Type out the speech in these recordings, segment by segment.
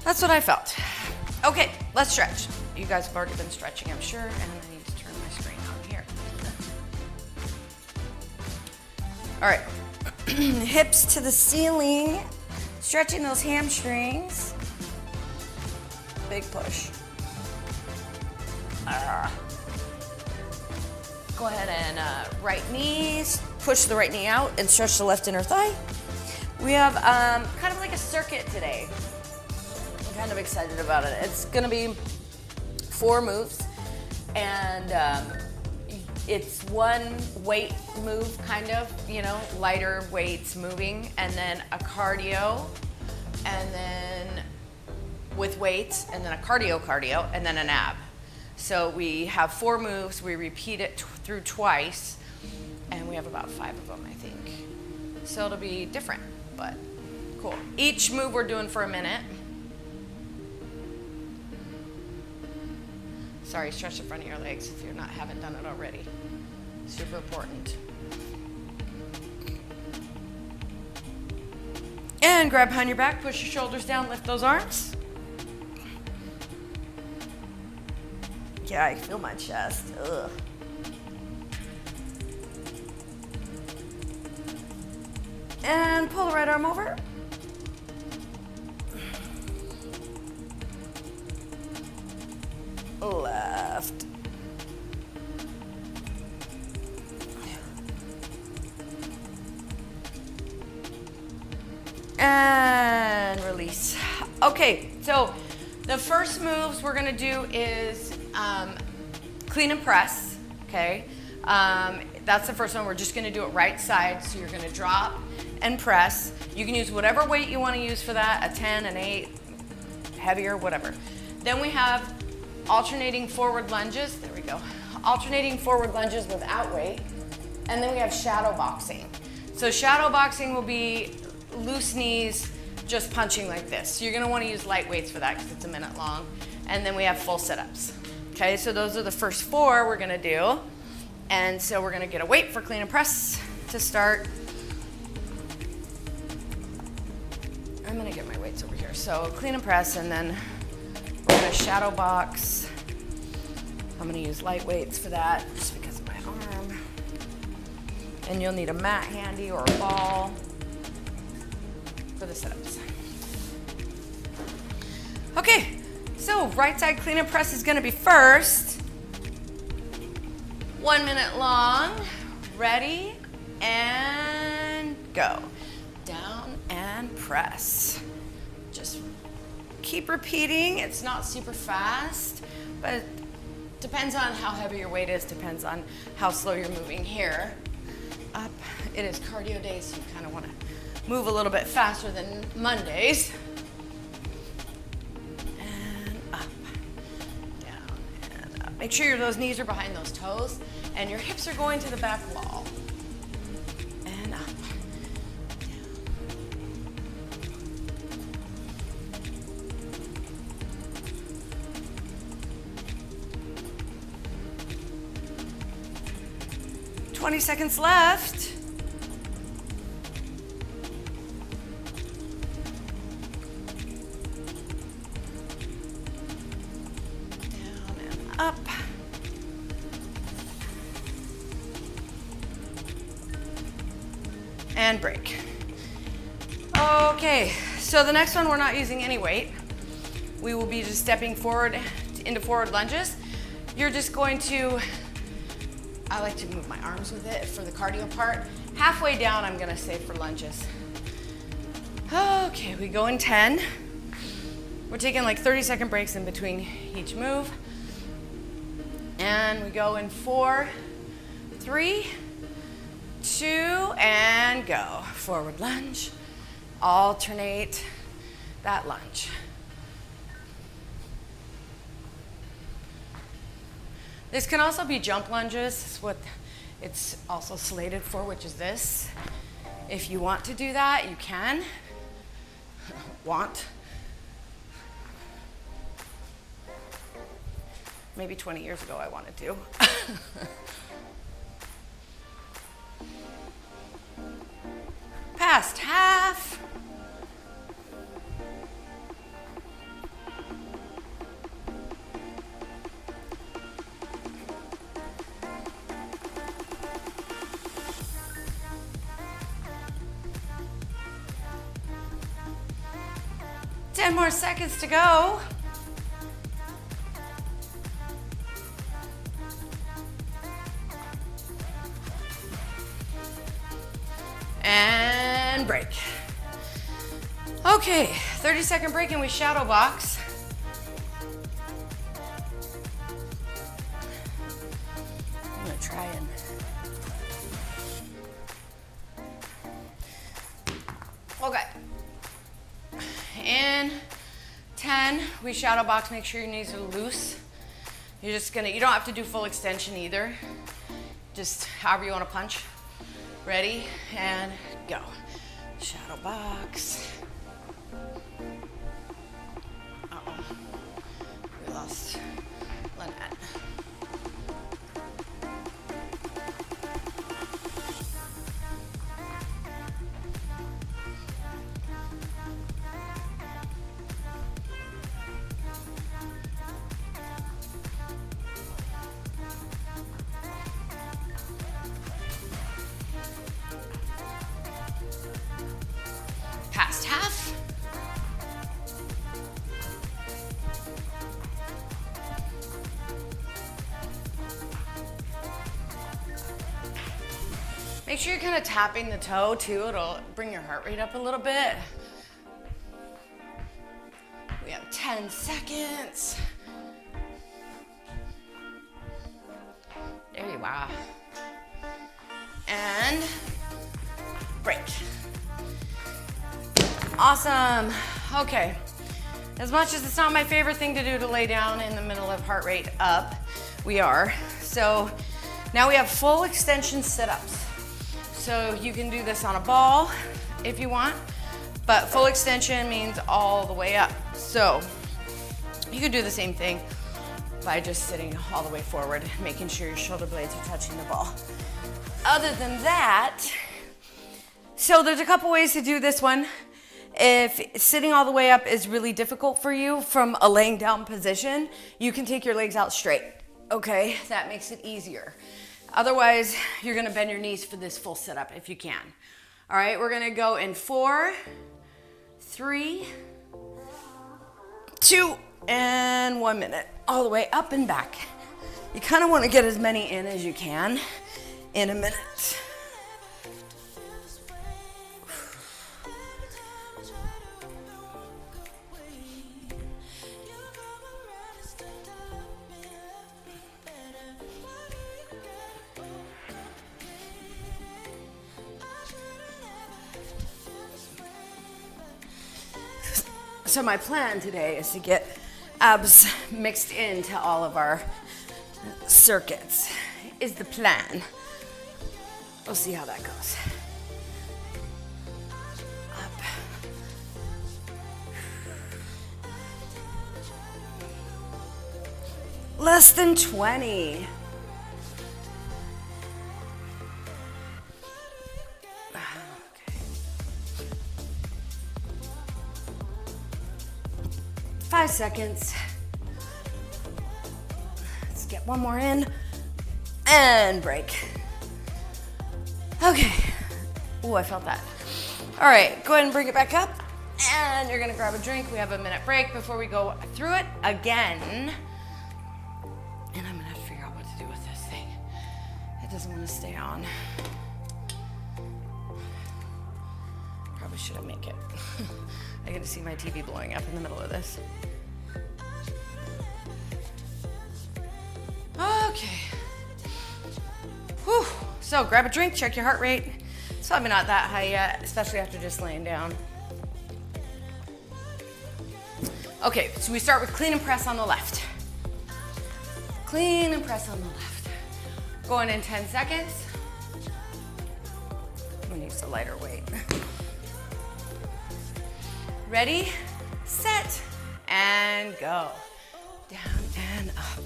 That's what I felt. Okay, let's stretch. You guys have already been stretching, I'm sure, and I need to turn my screen on here. All right, hips to the ceiling, stretching those hamstrings. Big push. Go ahead and right knees, push the right knee out and stretch the left inner thigh. We have kind of like a circuit today. I'm kind of excited about it. It's gonna be 4 moves, and it's one weight move, kind of, you know, lighter weights moving, and then a cardio, and then with weights, and then a cardio, and then an ab. So we have 4 moves, we repeat it through twice, and we have about 5 of them, I think. So it'll be different, but cool. Each move we're doing for a minute. Sorry, stretch the front of your legs if you haven't done it already. Super important. And grab behind your back, push your shoulders down, lift those arms. Yeah, I feel my chest. Ugh. And pull the right arm over. Left. And release. Okay, so the first moves we're gonna do is clean and press, okay? That's the first one. We're just gonna do it right side. So you're gonna drop and press. You can use whatever weight you wanna use for that, a 10, an 8, heavier, whatever. Then we have alternating forward lunges. There we go. Alternating forward lunges without weight. And then we have shadow boxing. So shadow boxing will be loose knees, just punching like this. So you're gonna wanna use light weights for that because it's a minute long. And then we have full sit-ups. Okay, so those are the first 4 we're gonna do. And so we're gonna get a weight for clean and press to start. I'm gonna get my weights over here. So clean and press, and then we're gonna shadow box. I'm gonna use light weights for that just because of my arm. And you'll need a mat handy or a ball for the sit-ups. Okay, so right side clean and press is gonna be first. 1 minute long. Ready, and go. Down and press. Just keep repeating. It's not super fast, but it depends on how heavy your weight is, depends on how slow you're moving here. Up. It is cardio day, so you kind of want to move a little bit faster than Mondays. And up, down, and up. Make sure those knees are behind those toes, and your hips are going to the back wall. And up, down. 20 seconds left. Down and up. And break. Okay, so the next one we're not using any weight. We will be just stepping forward into forward lunges. You're just going to, I like to move my arms with it for the cardio part. Halfway down, I'm gonna save for lunges. Okay, we go in 10. We're taking like 30-second breaks in between each move. And we go in 4, 3, 2, and go. Forward lunge. Alternate that lunge. This can also be jump lunges. It's what it's also slated for, which is this. If you want to do that, you can. Want. Maybe 20 years ago I wanted to. Past half. 10 more seconds to go. And break. Okay, 30-second break and we shadow box. I'm gonna try and okay. In 10, we shadow box. Make sure your knees are loose. You don't have to do full extension either. Just however you want to punch. Ready, and go. Shadow box. Uh-oh. We lost Lynette. Past half. Make sure you're kind of tapping the toe too. It'll bring your heart rate up a little bit. We have 10 seconds. There you are. And break. Awesome. Okay. As much as it's not my favorite thing to do to lay down in the middle of heart rate up, we are. So now we have full extension sit-ups. So you can do this on a ball if you want, but full extension means all the way up. So you can do the same thing by just sitting all the way forward, making sure your shoulder blades are touching the ball. Other than that, so there's a couple ways to do this one. If sitting all the way up is really difficult for you from a laying down position, you can take your legs out straight, okay? That makes it easier. Otherwise, you're gonna bend your knees for this full sit-up if you can. All right, we're gonna go in 4, 3, 2, and 1 minute. All the way up and back. You kind of wanna get as many in as you can in a minute. So my plan today is to get abs mixed into all of our circuits, is the plan. We'll see how that goes. Up. Less than 20. 5 seconds. Let's get one more in and break. Okay. Oh, I felt that. All right, go ahead and bring it back up. And you're gonna grab a drink. We have a minute break before we go through it again. And I'm gonna have to figure out what to do with this thing. It doesn't want to stay on. Probably shouldn't make it. I get to see my TV blowing up in the middle of this. Okay. Whew. So grab a drink, check your heart rate. It's probably not that high yet, especially after just laying down. Okay, so we start with clean and press on the left. Clean and press on the left. Going in 10 seconds. I'm gonna use a lighter weight. Ready, set, and go. Down and up.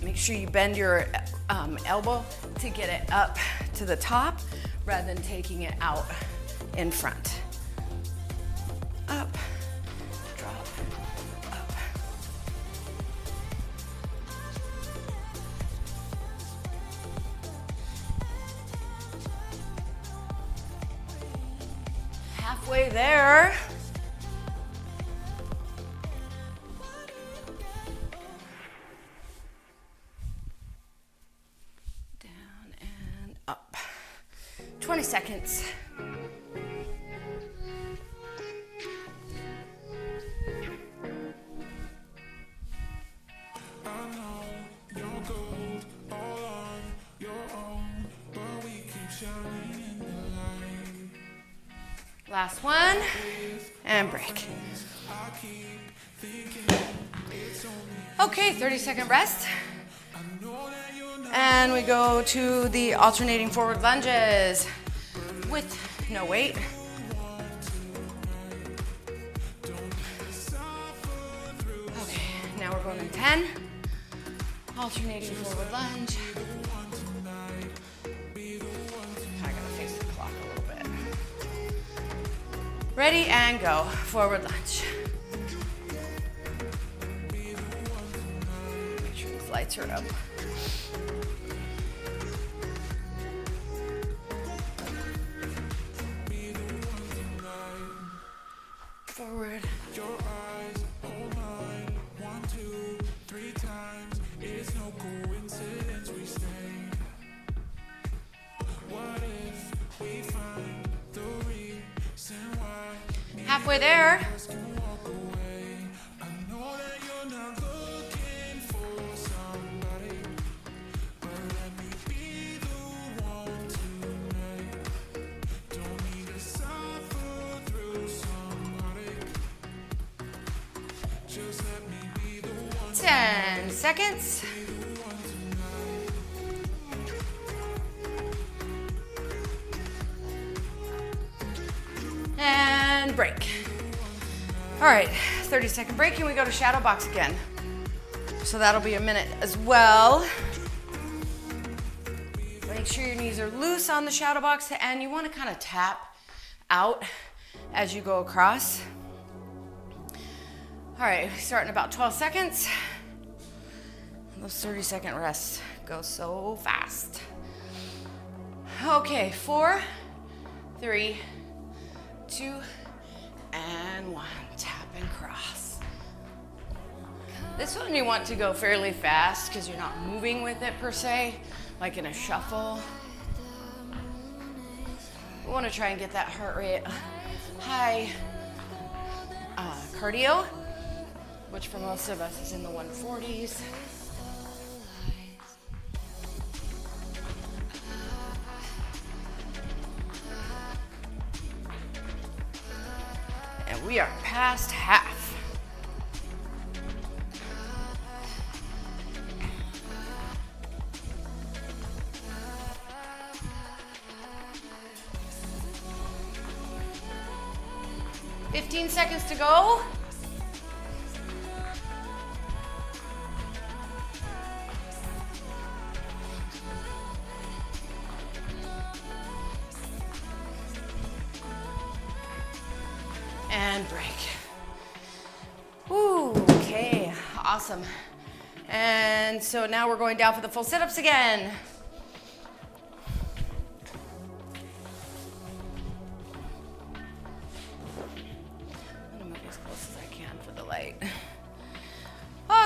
Make sure you bend your elbow to get it up to the top rather than taking it out in front. Up, drop, up. Halfway there. Down and up. 20 seconds. Last one, and break. Okay, 30-second rest. And we go to the alternating forward lunges with no weight. Okay, now we're going to 10. Alternating forward lunge. I gotta face the clock a little bit. Ready and go. Forward lunge. Make sure these lights are up. Forward. Your eyes, hold mine. 1, 2, 3 times. It's no coincidence we stay. What if we find the reason why? Halfway there. I know that you're not looking for somebody, but let me be the one tonight. Don't need to suffer through somebody. Just let me be the one. 10 seconds. And break. All right, 30-second break, and we go to shadow box again. So that'll be a minute as well. Make sure your knees are loose on the shadow box, and you want to kind of tap out as you go across. All right, we start in about 12 seconds. Those 30-second rests go so fast. Okay, 4, 3, 2, and 1. Tap and cross. This one you want to go fairly fast because you're not moving with it per se, like in a shuffle. We want to try and get that heart rate high cardio, which for most of us is in the 140s. And we are past half. Fifteen seconds to go. And break. Ooh, okay, awesome. And so now we're going down for the full sit-ups again. I'm gonna move as close as I can for the light.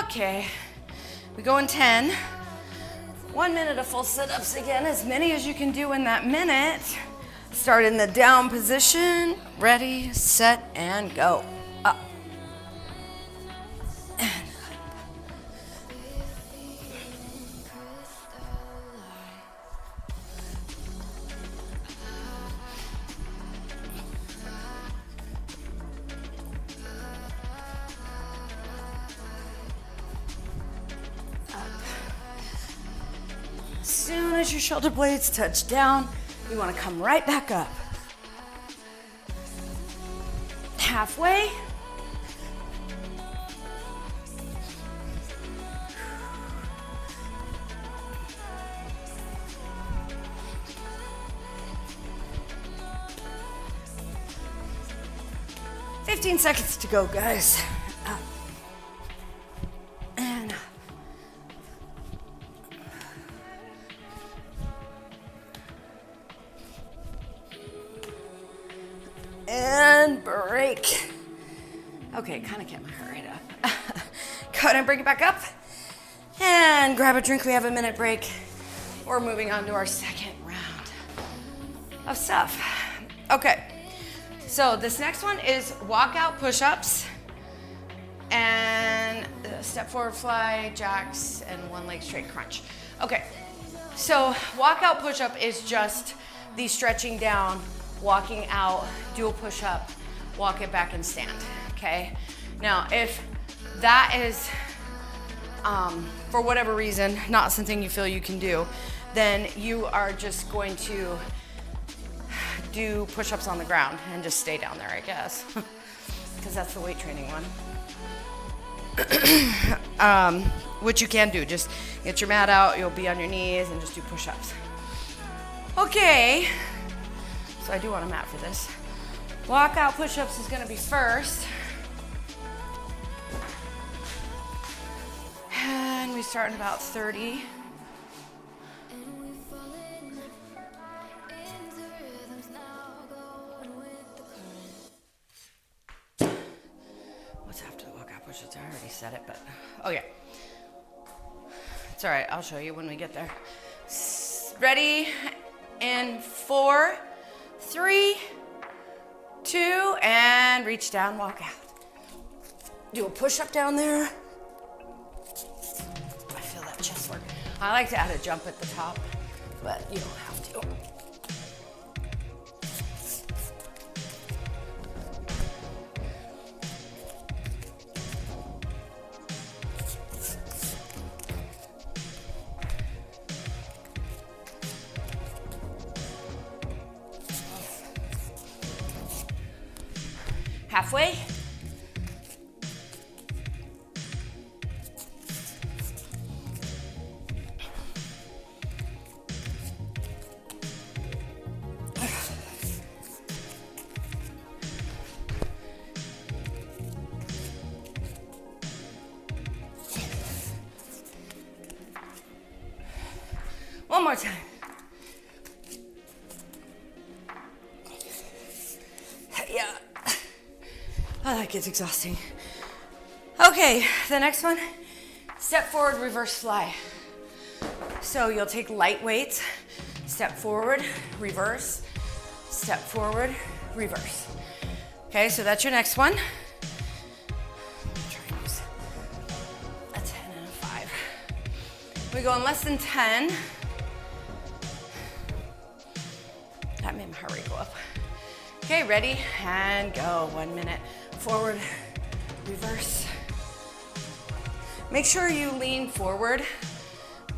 Okay, we go in 10. 1 minute of full sit-ups again, as many as you can do in that minute. Start in the down position. Ready, set, and go. Up. And up. As soon as your shoulder blades touch down, you want to come right back up. Halfway. Fifteen seconds to go, guys. Up. And up. and break. Okay, kind of kept my heart rate up. Go ahead and bring it back up. And grab a drink, we have a minute break. We're moving on to our second round of stuff. Okay, so this next one is walkout push-ups and step forward fly, jacks, and one leg straight crunch. Okay, so walkout push-up is just the stretching down, walking out, do a push-up, walk it back and stand, okay? Now, if that is, for whatever reason, not something you feel you can do, then you are just going to do push-ups on the ground and just stay down there, I guess, because that's the weight training one. Which you can do, just get your mat out, you'll be on your knees and just do push-ups. Okay, so I do want a mat for this. Walkout push-ups is gonna be first. And we start in about 30. What's after the walkout push-ups? I already said it, but okay. It's all right, I'll show you when we get there. Ready? In 4, 3, 2, and reach down, walk out. Do a push-up down there. I feel that chest work. I like to add a jump at the top, but you don't have to. Halfway. One more time. Yeah. Oh, that gets exhausting. Okay, the next one, step forward, reverse fly. So you'll take light weights, step forward, reverse, step forward, reverse. Okay, so that's your next one. Try and use a 10 and a 5. We go in less than 10. That made my heart rate go up. Okay, ready, and go. 1 minute. Forward, reverse. Make sure you lean forward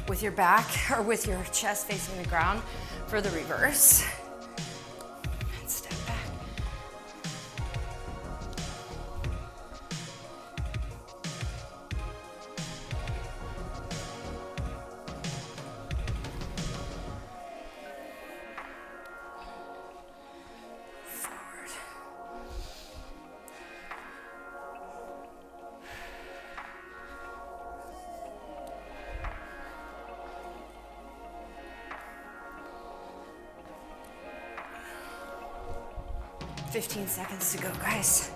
with your back or with your chest facing the ground for the reverse. And step back. Forward. "15 seconds to go, guys."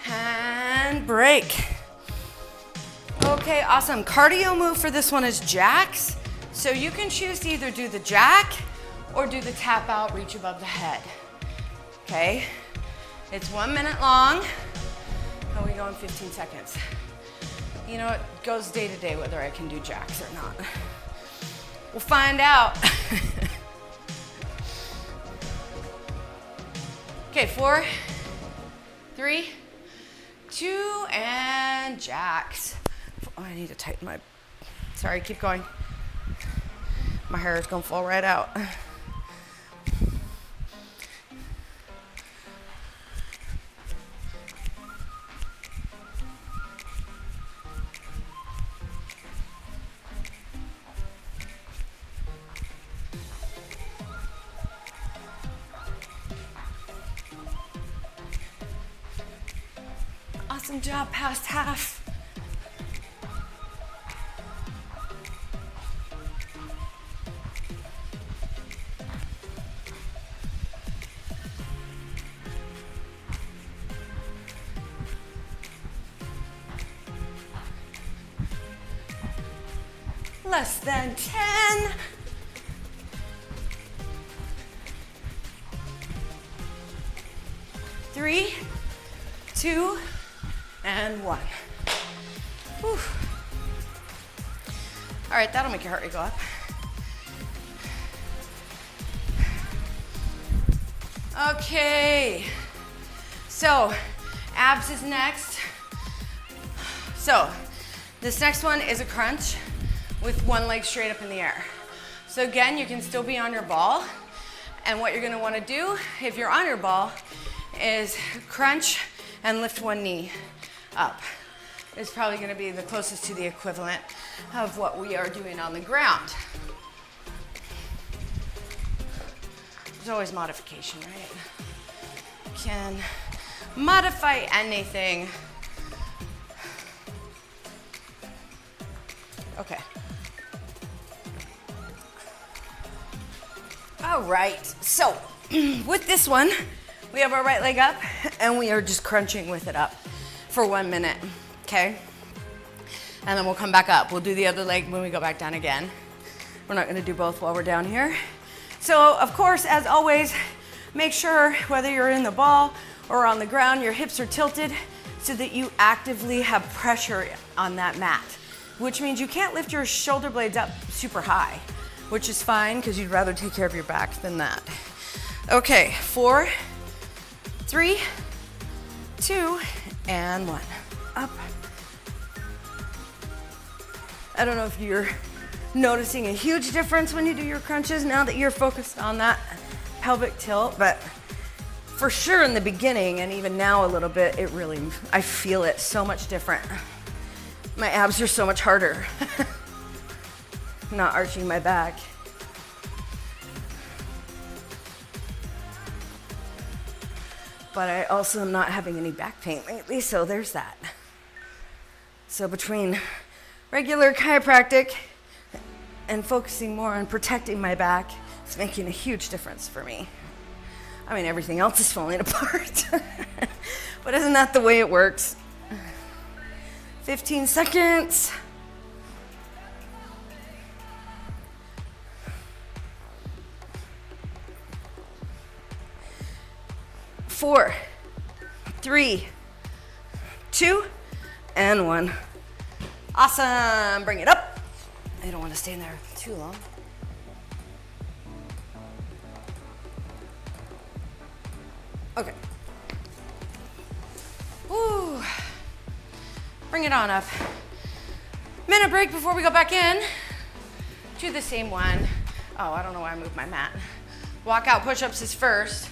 And break. Okay, awesome. Cardio move for this one is jacks. So you can choose to either do the jack or do the tap out, reach above the head. Okay? It's 1 minute long, and we go in 15 seconds. You know, it goes day to day whether I can do jacks or not. We'll find out. Okay, 4, 3, 2, and jacks. Oh, I need to tighten my, sorry, keep going. My hair is gonna fall right out. Awesome job, past half. Less than 10. Three, two, and one. Whew. All right, that'll make your heart rate go up. Okay, so abs is next. So this next one is a crunch with one leg straight up in the air. So again, you can still be on your ball. And what you're gonna wanna do, if you're on your ball, is crunch and lift one knee up. It's probably gonna be the closest to the equivalent of what we are doing on the ground. There's always modification, right? You can modify anything. Okay. All right, so with this one, we have our right leg up and we are just crunching with it up for 1 minute, okay? And then we'll come back up. We'll do the other leg when we go back down again. We're not gonna do both while we're down here. So of course, as always, make sure whether you're in the ball or on the ground, your hips are tilted so that you actively have pressure on that mat, which means you can't lift your shoulder blades up super high, which is fine because you'd rather take care of your back than that. Okay, 4, 3, 2, and 1. Up. I don't know if you're noticing a huge difference when you do your crunches now that you're focused on that pelvic tilt, but for sure in the beginning and even now a little bit, I feel it so much different. My abs are so much harder. Not arching my back. But I also am not having any back pain lately, so there's that. So between regular chiropractic and focusing more on protecting my back, it's making a huge difference for me. I mean, everything else is falling apart. But isn't that the way it works? 15 seconds. 4, 3, 2, and 1. Awesome. Bring it up. I don't want to stay in there too long. Okay. Woo. Bring it on up. Minute break before we go back in. Do the same one. Oh, I don't know why I moved my mat. Walkout push-ups is first.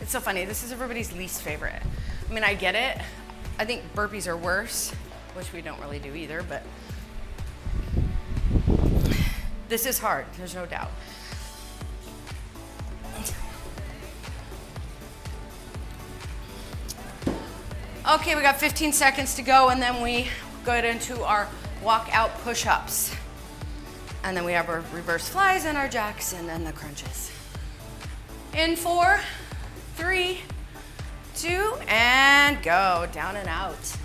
It's so funny. This is everybody's least favorite. I mean, I get it. I think burpees are worse, which we don't really do either, but this is hard. There's no doubt. Okay, we got 15 seconds to go, and then we go into our walkout push-ups. And then we have our reverse flies and our jacks and then the crunches. In 4, 3, 2, and go. Down and out.